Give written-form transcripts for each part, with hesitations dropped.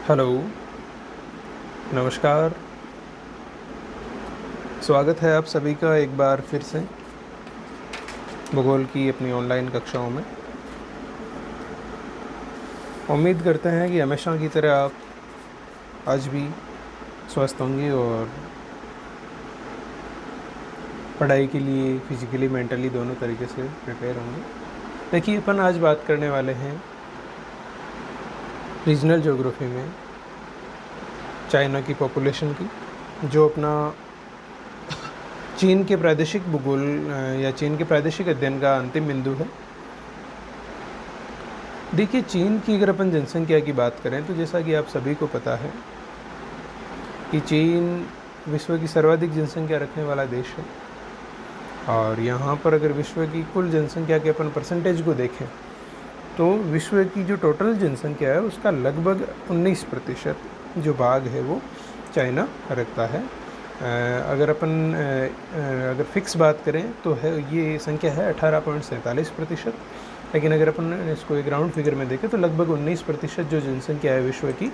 Hello, नमस्कार। स्वागत है आप सभी का एक बार फिर से भूगोल की अपनी ऑनलाइन कक्षाओं में। उम्मीद करते हैं कि हमेशा की तरह आप आज भी स्वस्थ होंगे और पढ़ाई के लिए फिजिकली मेंटली दोनों तरीके से प्रिपेयर होंगे। देखिए, अपन आज बात करने वाले हैं रीजनल ज्योग्राफी में चाइना की पॉपुलेशन की, जो अपना चीन के प्रादेशिक भूगोल या चीन के प्रादेशिक अध्ययन का अंतिम बिंदु है। देखिए, चीन की अगर अपन जनसंख्या की बात करें तो जैसा कि आप सभी को पता है कि चीन विश्व की सर्वाधिक जनसंख्या रखने वाला देश है। और यहाँ पर अगर विश्व की कुल जनसंख्या के अपन परसेंटेज को देखें तो विश्व की जो टोटल जनसंख्या है उसका लगभग 19% जो भाग है वो चाइना रखता है। अगर फिक्स बात करें तो है ये संख्या है 18.47%। लेकिन अगर अपन इसको एक राउंड फिगर में देखें तो लगभग 19% जो जनसंख्या है विश्व की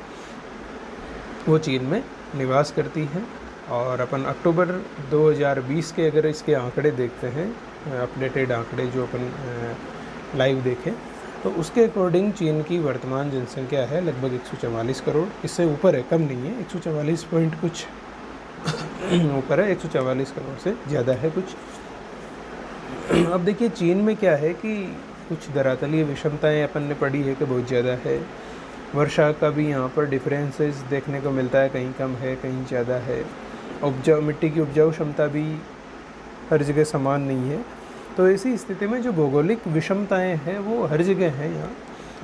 वो चीन में निवास करती है। और अपन अक्टूबर 2020 के अगर इसके आंकड़े देखते हैं, अपडेटेड आंकड़े जो अपन लाइव देखें, तो उसके अकॉर्डिंग चीन की वर्तमान जनसंख्या है लगभग 144 करोड़। इससे ऊपर है, कम नहीं है, 144 पॉइंट कुछ ऊपर है, 144 करोड़ से ज़्यादा है कुछ। अब देखिए, चीन में क्या है कि कुछ धरातलीय विषमताएं अपन ने पढ़ी है कि बहुत ज़्यादा है। वर्षा का भी यहाँ पर डिफरेंसेस देखने को मिलता है, कहीं कम है कहीं ज़्यादा है। मिट्टी की उपजाऊ क्षमता भी हर जगह समान नहीं है। तो ऐसी स्थिति में जो भौगोलिक विषमताएं हैं वो हर जगह हैं यहाँ,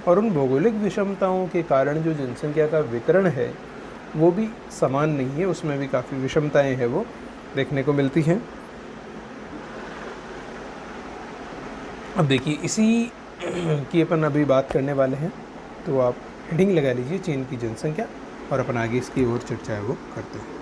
और उन भौगोलिक विषमताओं के कारण जो जनसंख्या का वितरण है वो भी समान नहीं है, उसमें भी काफ़ी विषमताएं हैं वो देखने को मिलती हैं। अब देखिए, इसी की अपन अभी बात करने वाले हैं, तो आप हेडिंग लगा लीजिए चीन की जनसंख्या, और अपन आगे इसकी और चर्चा है वो करते हैं।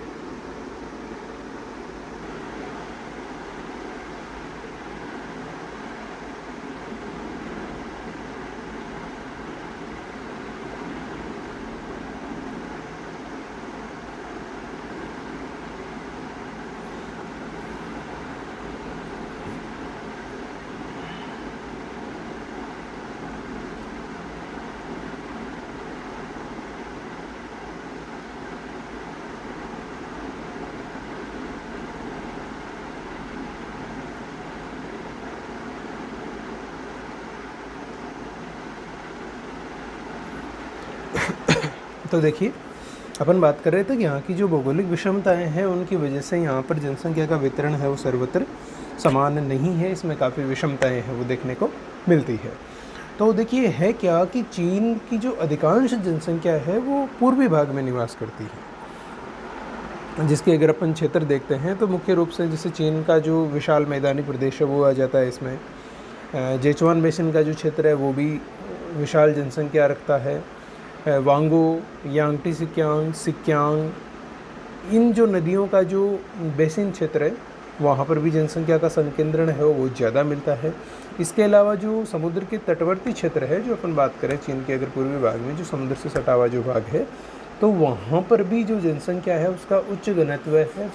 तो देखिए, अपन बात कर रहे थे कि यहाँ की जो भौगोलिक विषमताएं हैं उनकी वजह से यहाँ पर जनसंख्या का वितरण है वो सर्वत्र समान नहीं है, इसमें काफ़ी विषमताएं हैं वो देखने को मिलती है। तो देखिए, है क्या कि चीन की जो अधिकांश जनसंख्या है वो पूर्वी भाग में निवास करती है, जिसके अगर अपन क्षेत्र देखते हैं तो मुख्य रूप से जैसे चीन का जो विशाल मैदानी प्रदेश है वो आ जाता है इसमें। जेचुआन बेसिन का जो क्षेत्र है वो भी विशाल जनसंख्या रखता है। वांगो, यांगटी सिक्यांग, सिक्यांग, इन जो नदियों का जो बेसिन क्षेत्र है वहाँ पर भी जनसंख्या का संकेंद्रण है वो ज़्यादा मिलता है। इसके अलावा जो समुद्र के तटवर्ती क्षेत्र है, जो अपन बात करें चीन के अगर पूर्वी भाग में जो समुद्र से सटा हुआ जो भाग है, तो वहाँ पर भी जो जनसंख्या है उसका उच्च घनत्व है,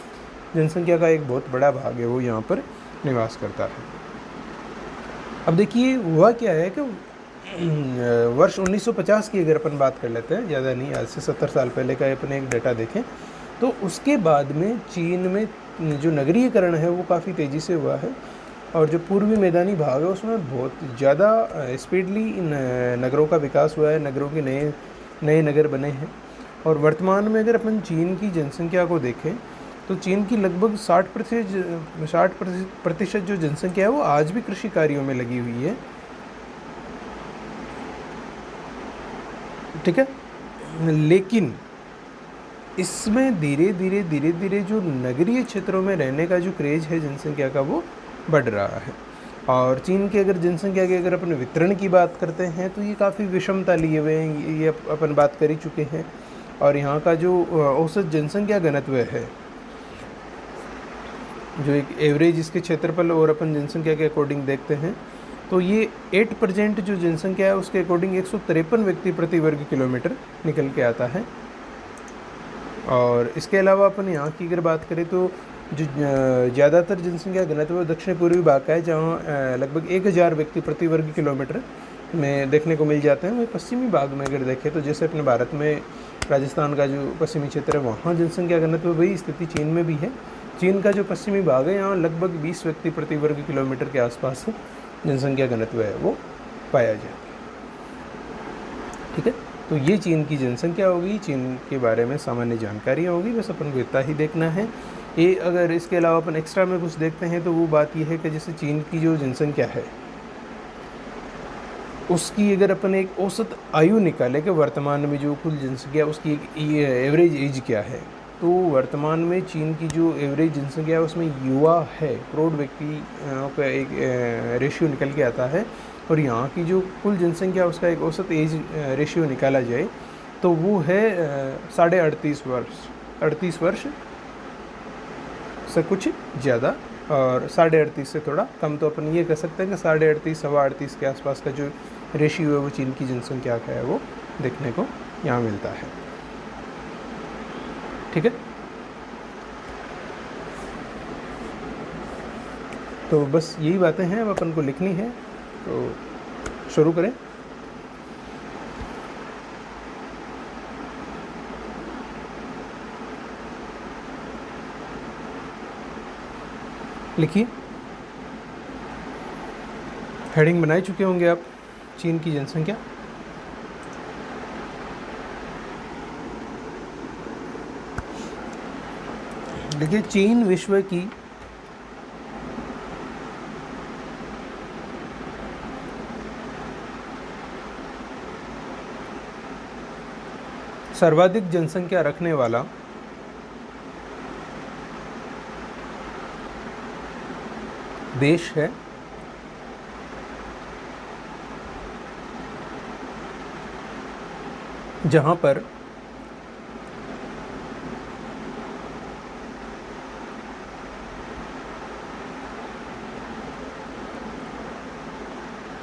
जनसंख्या का एक बहुत बड़ा भाग है वो यहाँ पर निवास करता है। अब देखिए, हुआ क्या है कि वर्ष 1950 की अगर अपन बात कर लेते हैं, ज़्यादा नहीं, आज से 70 साल पहले का अपन एक डेटा देखें, तो उसके बाद में चीन में जो नगरीकरण है वो काफ़ी तेज़ी से हुआ है, और जो पूर्वी मैदानी भाग है उसमें बहुत ज़्यादा स्पीडली नगरों का विकास हुआ है, नगरों के नए नगर बने हैं। और वर्तमान में अगर अपन चीन की जनसंख्या को देखें तो चीन की लगभग 60% जो जनसंख्या है वो आज भी कृषि कार्यों में लगी हुई है, ठीक है। लेकिन इसमें धीरे धीरे जो नगरीय क्षेत्रों में रहने का जो क्रेज है जनसंख्या का वो बढ़ रहा है। और चीन के अगर जनसंख्या के अगर अपन वितरण की बात करते हैं तो ये काफ़ी विषमता लिए हुए हैं, ये अपन बात कर ही चुके हैं। और यहाँ का जो औसत जनसंख्या घनत्व है, जो एक एवरेज इसके क्षेत्रफल और अपन जनसंख्या के अकॉर्डिंग देखते हैं, तो ये 8% जो जनसंख्या है उसके अकॉर्डिंग 153 व्यक्ति प्रति वर्ग किलोमीटर निकल के आता है। और इसके अलावा अपन यहाँ की अगर बात करें तो जो ज़्यादातर जनसंख्या घनत्व वो दक्षिण पूर्वी भाग का है, जहाँ लगभग 1000 व्यक्ति प्रति वर्ग किलोमीटर में देखने को मिल जाते हैं। वही पश्चिमी भाग में अगर देखें तो जैसे अपने भारत में राजस्थान का जो पश्चिमी क्षेत्र है वहाँ जनसंख्या घनत्व वही स्थिति चीन में भी है। चीन का जो पश्चिमी भाग है यहाँ लगभग 20 व्यक्ति प्रति वर्ग किलोमीटर के आसपास जनसंख्या घनत्व है वो पाया जाए। ठीक है, तो ये चीन की जनसंख्या होगी, चीन के बारे में सामान्य जानकारियाँ होगी, बस अपन को इतना ही देखना है। ये अगर इसके अलावा अपन एक्स्ट्रा में कुछ देखते हैं तो वो बात ये है कि जैसे चीन की जो जनसंख्या है उसकी अगर अपन एक औसत आयु निकालें कि वर्तमान में जो कुल जनसंख्या उसकी एक एवरेज एज क्या है, तो वर्तमान में चीन की जो एवरेज जनसंख्या है उसमें युवा है, प्रौढ़ व्यक्ति का एक रेशियो निकल के आता है। और यहाँ की जो कुल जनसंख्या उसका एक औसत एज रेशियो निकाला जाए तो वो है 38.5 वर्ष, 38 वर्ष से कुछ ज़्यादा, और 38.5 से थोड़ा कम। तो अपन ये कह सकते हैं कि 38.5 सवा 38 के आसपास का जो रेशियो है वो चीन की जनसंख्या का है वो देखने को यहाँ मिलता है। ठीक है, तो बस यही बातें हैं अब अपन को लिखनी है, तो शुरू करें। लिखिए, हेडिंग बनाए चुके होंगे आप, चीन की जनसंख्या। देखिए, चीन विश्व की सर्वाधिक जनसंख्या रखने वाला देश है। जहां पर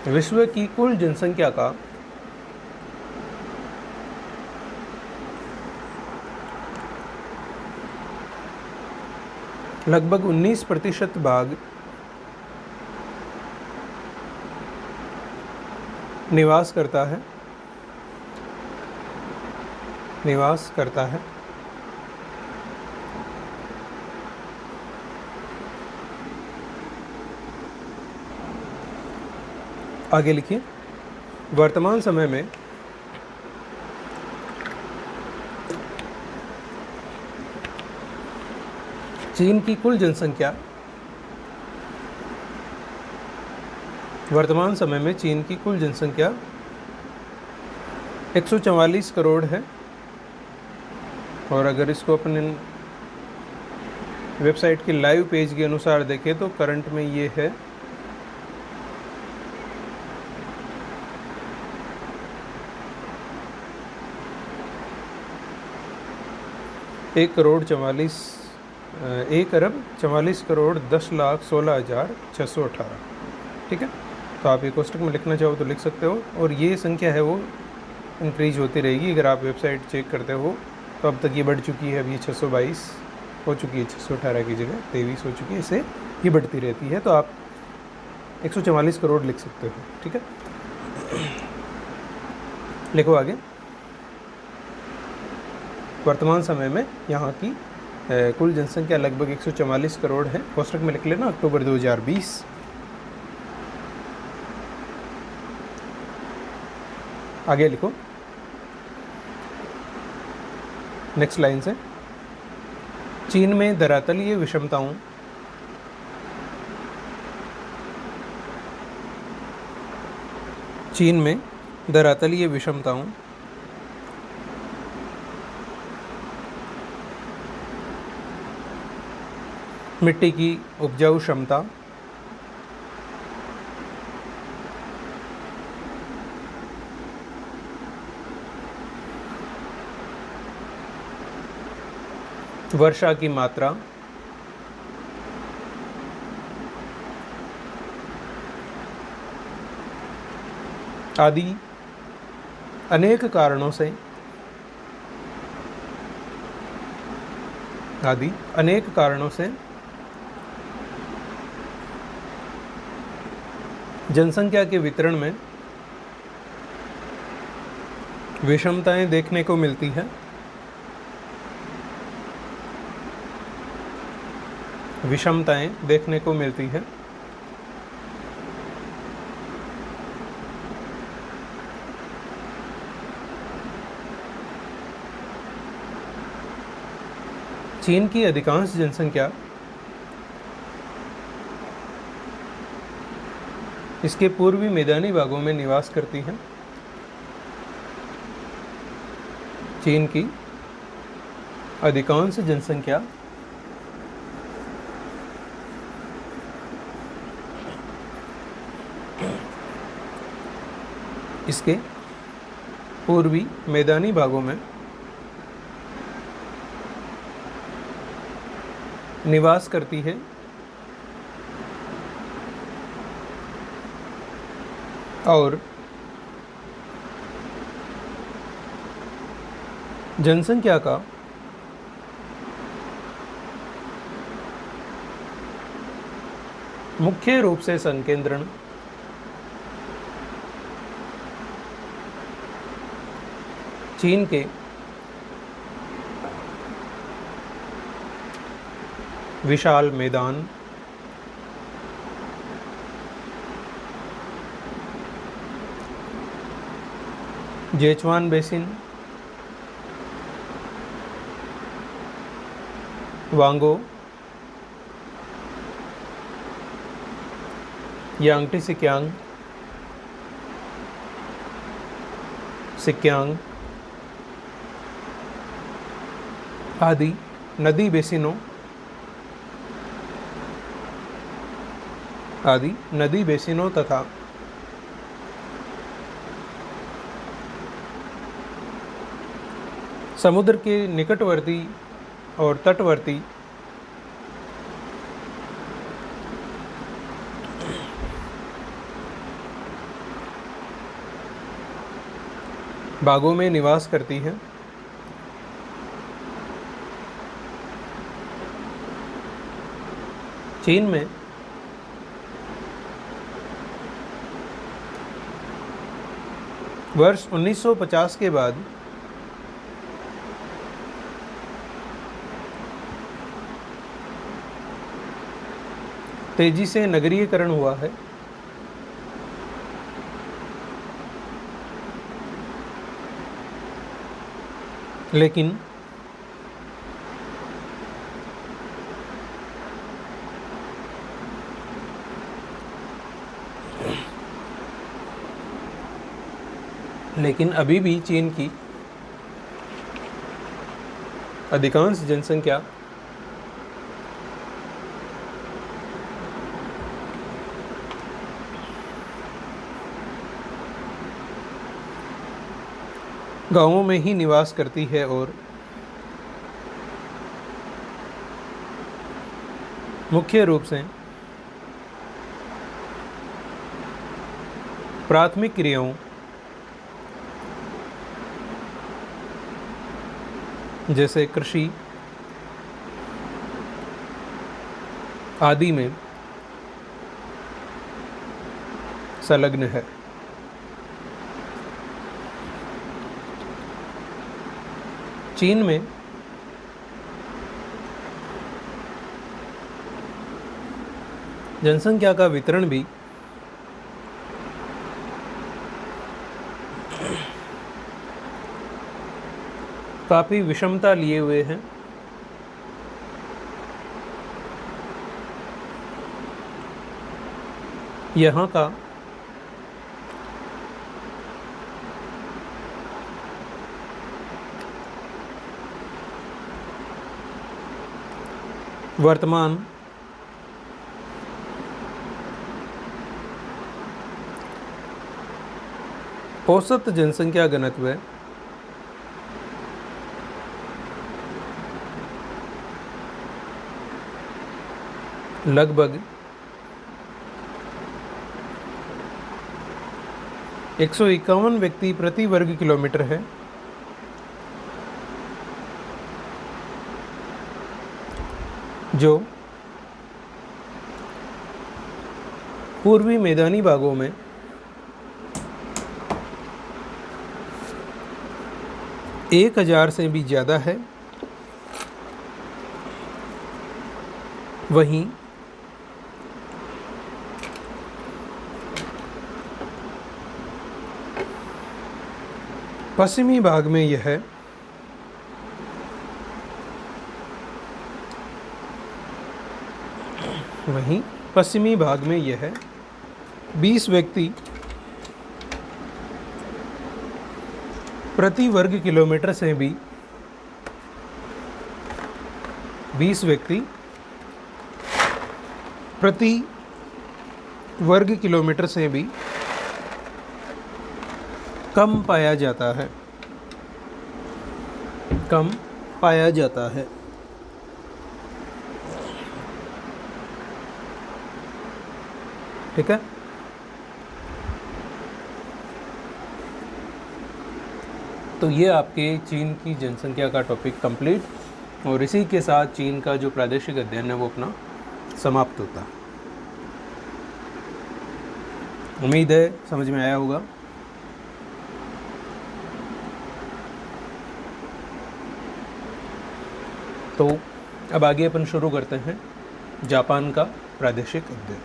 विश्व की कुल जनसंख्या का लगभग 19% भाग निवास करता है। आगे लिखिए, वर्तमान समय में चीन की कुल जनसंख्या 144 करोड़ है। और अगर इसको अपन वेबसाइट के लाइव पेज के अनुसार देखें तो करंट में ये है 1,44,10,16,618। ठीक है, तो आप ये कोष्टक में लिखना चाहो तो लिख सकते हो, और ये संख्या है वो इंक्रीज होती रहेगी। अगर आप वेबसाइट चेक करते हो तो अब तक ये बढ़ चुकी है, अब ये 622 हो चुकी है, 618 की जगह 23 हो चुकी है, इससे ये बढ़ती रहती है। तो आप 144 करोड़ लिख सकते हो। ठीक है, लिखो आगे। वर्तमान समय में यहाँ की कुल जनसंख्या लगभग 144 करोड़ है। कोष्टक में लिख लेना अक्टूबर 2020। आगे लिखो, नेक्स्ट लाइन से, चीन में धरातलीय विषमताओं मिट्टी की उपजाऊ क्षमता, वर्षा की मात्रा, आदि अनेक कारणों से आदि अनेक कारणों से जनसंख्या के वितरण में विषमताएं देखने को मिलती है। विषमताएं देखने को मिलती है। चीन की अधिकांश जनसंख्या इसके पूर्वी मैदानी भागों में निवास करती है। चीन की अधिकांश जनसंख्या इसके पूर्वी मैदानी भागों में निवास करती है और जनसंख्या का मुख्य रूप से संकेंद्रण चीन के विशाल मैदान, जेचुआन बेसिन, वांगो, यांगटी सिक्यांग, सिक्यांग आदि नदी बेसिनों तथा समुद्र के निकटवर्ती और तटवर्ती भागों में निवास करती है। चीन में वर्ष 1950 के बाद तेजी से नगरीकरण हुआ है। लेकिन अभी भी चीन की अधिकांश जनसंख्या गांवों में ही निवास करती है और मुख्य रूप से प्राथमिक क्रियाओं जैसे कृषि आदि में संलग्न है। चीन में जनसंख्या का वितरण भी काफी विषमता लिए हुए हैं। यहाँ का वर्तमान औसत जनसंख्या घनत्व लगभग 151 व्यक्ति प्रति वर्ग किलोमीटर है। जो पूर्वी मैदानी भागों में एक 1000 से भी ज़्यादा है, वहीं पश्चिमी भाग में यह वहीं पश्चिमी भाग में यह 20 व्यक्ति प्रति वर्ग किलोमीटर से भी 20 व्यक्ति प्रति वर्ग किलोमीटर से भी कम पाया जाता है, कम पाया जाता है। ठीक है, तो ये आपके चीन की जनसंख्या का टॉपिक कंप्लीट, और इसी के साथ चीन का जो प्रादेशिक अध्ययन है वो अपना समाप्त होता है। उम्मीद है समझ में आया होगा। तो अब आगे अपन शुरू करते हैं जापान का प्रादेशिक अध्ययन।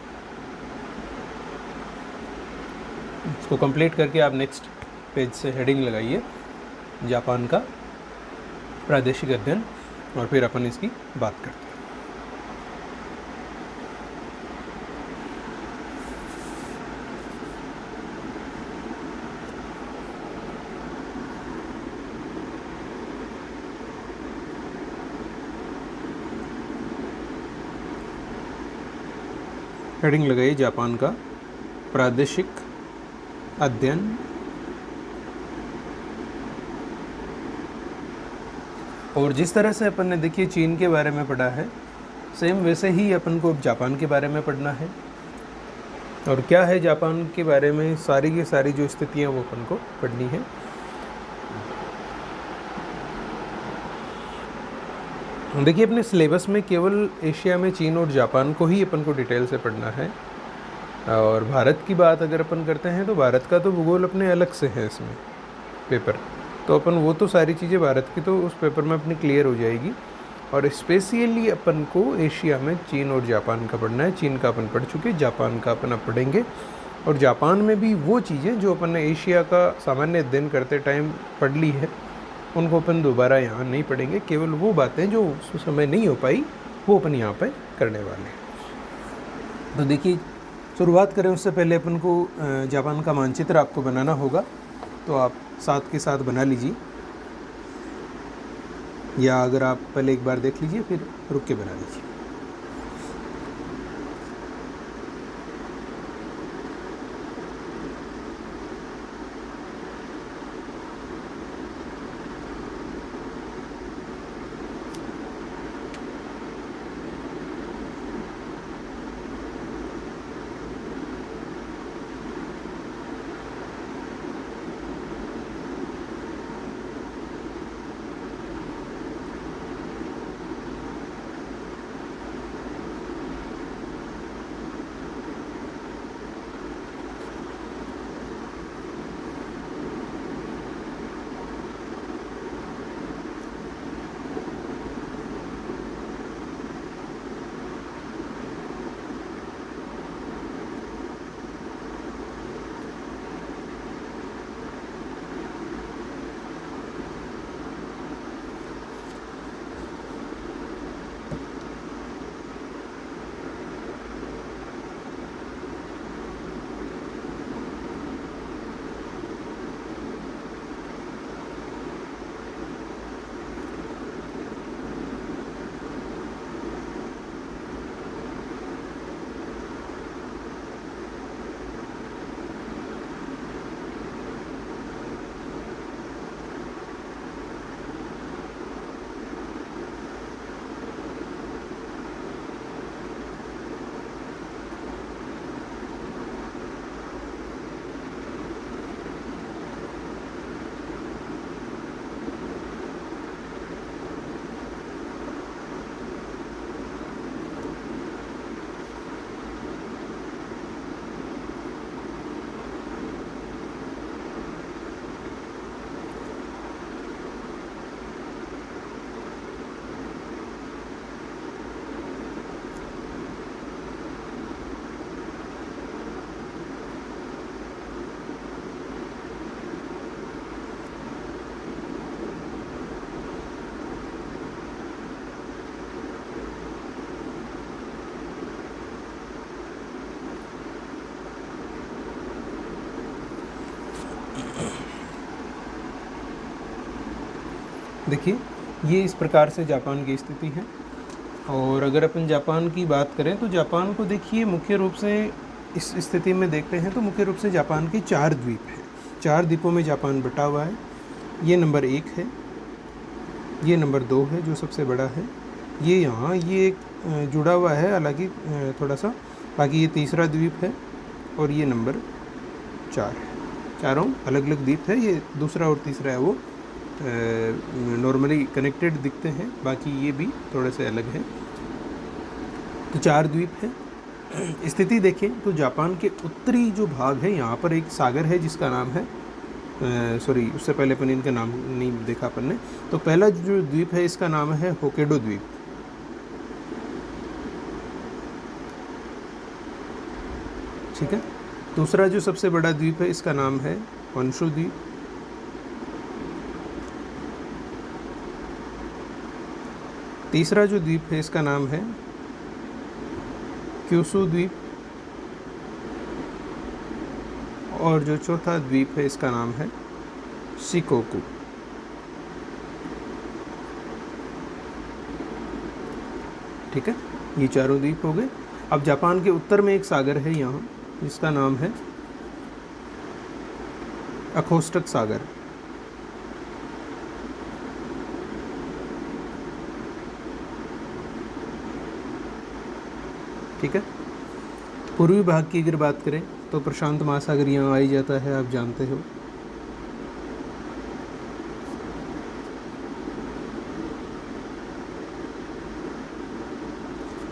इसको कंप्लीट करके आप नेक्स्ट पेज से हेडिंग लगाइए, जापान का प्रादेशिक अध्ययन, और फिर अपन इसकी बात करते हैं। हेडिंग लगाइए, जापान का प्रादेशिक अध्ययन। और जिस तरह से अपन ने देखिए चीन के बारे में पढ़ा है, सेम वैसे ही अपन को अब जापान के बारे में पढ़ना है। और क्या है जापान के बारे में, सारी की सारी जो स्थितियाँ वो अपन को पढ़नी है। देखिए अपने सिलेबस में केवल एशिया में चीन और जापान को ही अपन को डिटेल से पढ़ना है। और भारत की बात अगर अपन करते हैं तो भारत का तो भूगोल अपने अलग से है इसमें पेपर, तो अपन वो तो सारी चीज़ें भारत की तो उस पेपर में अपनी क्लियर हो जाएगी। और स्पेशली अपन को एशिया में चीन और जापान का पढ़ना है। चीन का अपन पढ़ चुके, जापान का अपन अब पढ़ेंगे। और जापान में भी वो चीज़ें जो अपन ने एशिया का सामान्य अध्ययन करते टाइम पढ़ ली है, उनको अपन दोबारा यहाँ नहीं पढ़ेंगे। केवल वो बातें जो उस समय नहीं हो पाई वो अपन यहाँ पे करने वाले हैं। तो देखिए शुरुआत करें उससे पहले अपन को जापान का मानचित्र आपको बनाना होगा, तो आप साथ के साथ बना लीजिए, या अगर आप पहले एक बार देख लीजिए फिर रुक के बना लीजिए। देखिए ये इस प्रकार से जापान की स्थिति है। और अगर अपन जापान की बात करें तो जापान को देखिए मुख्य रूप से इस स्थिति में देखते हैं तो मुख्य रूप से जापान के 4 द्वीप हैं। 4 द्वीपों में जापान बटा हुआ है। ये नंबर 1 है, ये नंबर 2 है जो सबसे बड़ा है, ये यहाँ ये एक जुड़ा हुआ है हालांकि थोड़ा सा, बाकी ये तीसरा द्वीप है और ये नंबर 4 है। चारों अलग अलग द्वीप है, ये दूसरा और तीसरा है वो नॉर्मली कनेक्टेड दिखते हैं, बाकी ये भी थोड़े से अलग है। तो 4 द्वीप है। स्थिति देखें तो जापान के उत्तरी जो भाग है यहाँ पर एक सागर है जिसका नाम है सॉरी उससे पहले अपन इनका नाम नहीं देखा अपन ने। तो पहला जो द्वीप है इसका नाम है होकेडो द्वीप, ठीक है। दूसरा जो सबसे बड़ा द्वीप है इसका नाम है होन्शु द्वीप। तीसरा जो द्वीप है इसका नाम है क्यूशू द्वीप। और जो चौथा द्वीप है इसका नाम है शिकोकू। ठीक है, ये चारों द्वीप हो गए। अब जापान के उत्तर में एक सागर है यहाँ जिसका नाम है अखोस्टक सागर। ठीक है। पूर्वी भाग की अगर बात करें तो प्रशांत महासागर यहाँ आ ही जाता है, आप जानते हो।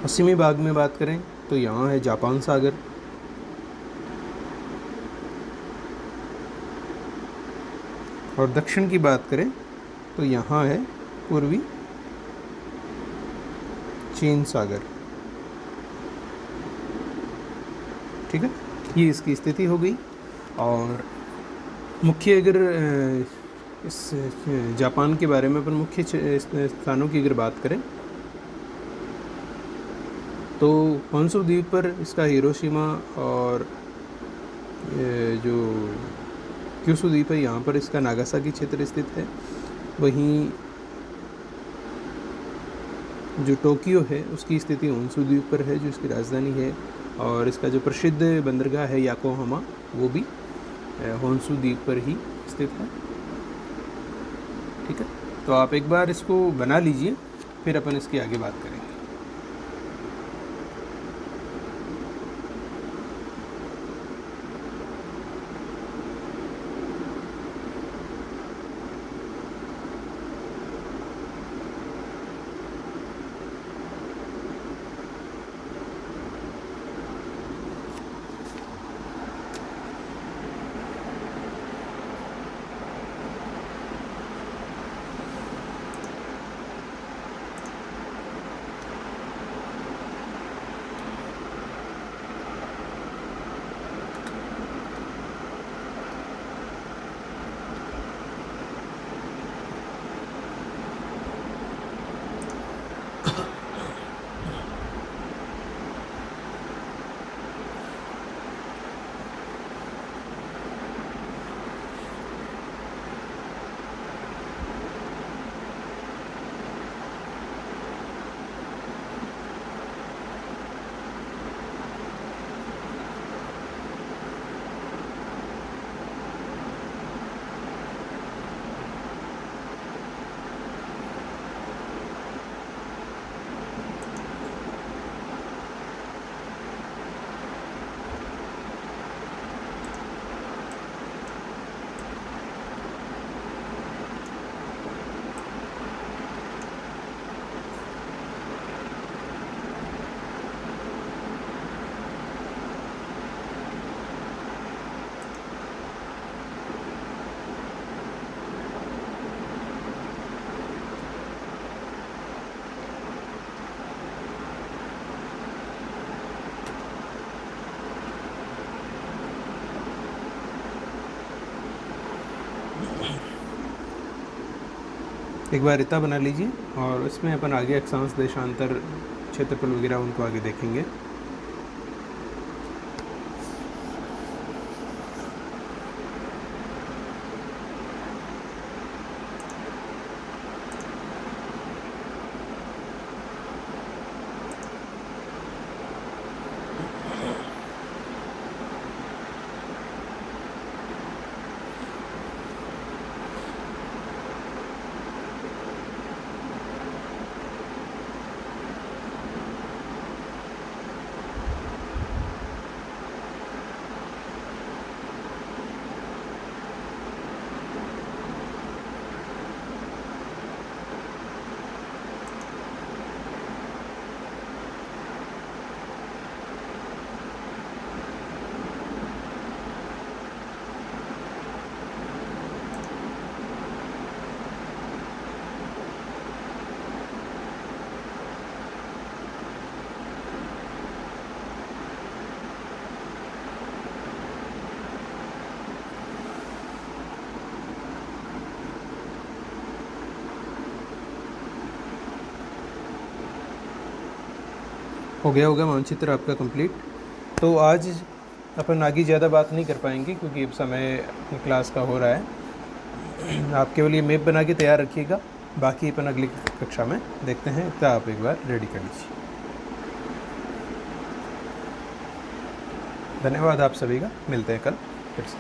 पश्चिमी भाग में बात करें तो यहाँ है जापान सागर। और दक्षिण की बात करें तो यहाँ है पूर्वी चीन सागर। ठीक है, ये इसकी स्थिति हो गई। और मुख्य अगर इस जापान के बारे में अपन मुख्य स्थानों की अगर बात करें तो होन्शु द्वीप पर इसका हिरोशिमा और जो क्यूशू द्वीप है यहाँ पर इसका नागासाकी क्षेत्र स्थित है। वहीं जो टोक्यो है उसकी स्थिति होन्शु द्वीप पर है जो इसकी राजधानी है। और इसका जो प्रसिद्ध बंदरगाह है याकोहामा वो भी होन्शु द्वीप पर ही स्थित है। ठीक है, तो आप एक बार इसको बना लीजिए, फिर अपन इसकी आगे बात करेंगे। एक बार रेता बना लीजिए और इसमें अपन आगे अक्षांश देशांतर क्षेत्रफल वगैरह उनको आगे देखेंगे। हो गया होगा मानचित्र आपका कंप्लीट। तो आज अपन आगे ज़्यादा बात नहीं कर पाएंगे क्योंकि अब समय अपनी क्लास का हो रहा है। आप केवल ये मैप बना के तैयार रखिएगा, बाकी अपन अगली कक्षा में देखते हैं। तो आप एक बार रेडी कर लीजिए। धन्यवाद आप सभी का, मिलते हैं कल फिर से।